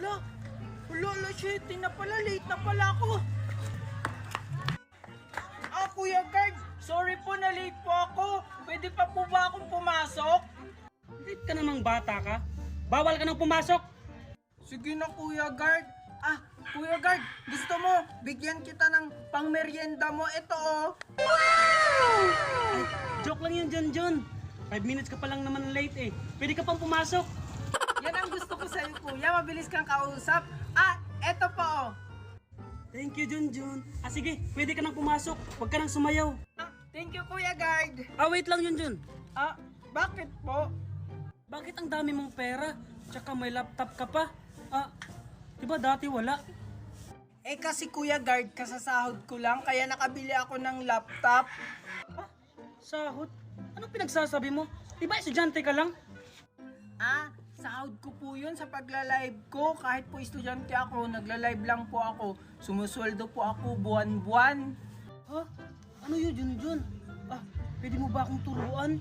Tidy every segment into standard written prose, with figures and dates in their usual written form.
Hala, hala, shit, na pala, late na pala ako. Kuya Guard, sorry po na late po ako. Pwede pa po ba akong pumasok? Late ka namang bata ka. Bawal ka nang pumasok. Sige na, Kuya Guard. Kuya Guard, gusto mo, bigyan kita ng pangmeryenda mo. Ito, oh. Ay, joke lang yan, John. 5 minutes ka pa lang naman late eh. Pwede ka pang pumasok. Yan ang gusto ko sa'yo, Kuya. Mabilis kang kausap. Eto po, oh. Thank you, John. Sige, pwede ka nang pumasok. Huwag ka nang sumayaw. Thank you, Kuya Guard. Wait lang, John. Bakit po? Bakit ang dami mong pera? Tsaka may laptop ka pa. Diba dati wala? Kasi Kuya Guard, kasasahod ko lang, kaya nakabili ako ng laptop. Sahod? Anong pinagsasabi mo? Diba estudyante ka lang? Sahod ko po yun sa pagla-live ko. Kahit po estudyante ako, nagla-live lang po ako. Sumusweldo po ako buwan-buwan. Ano yun, John? Pwede mo ba akong turuan?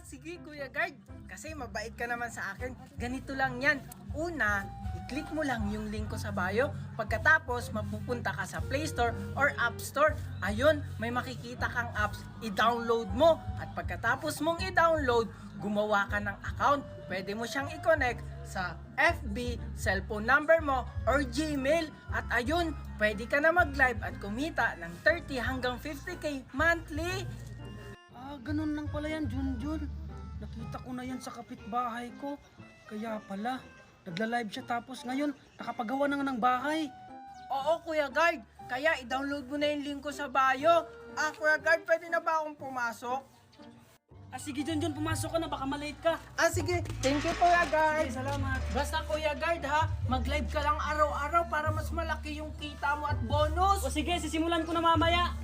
Sige Kuya Guard. Kasi mabait ka naman sa akin. Ganito lang yan. Una, i-click mo lang yung link ko sa bio. Pagkatapos, mapupunta ka sa Play Store or App Store. Ayun, may makikita kang apps. I-download mo. At pagkatapos mong i-download, gumawa ka ng account. Pwede mo siyang i-connect sa FB, cellphone number mo, or Gmail. At ayun, pwede ka na mag-live at kumita ng 30 hanggang 50k monthly. Ganun lang pala yan, John. Nakita ko na yan sa kapitbahay ko. Kaya pala, nagla-live siya tapos ngayon, nakapagawa na nga ng bahay. Oo, Kuya Guard. Kaya i-download mo na yung link ko sa bio. Kuya Guard, pwede na ba akong pumasok? Sige, John, pumasok ka na, baka malate ka. Sige. Thank you, Kuya Guard. Sige, salamat. Basta Kuya Guard ha, mag-live ka lang araw-araw para mas malaki yung kita mo at bonus. Sige, sisimulan ko na mamaya.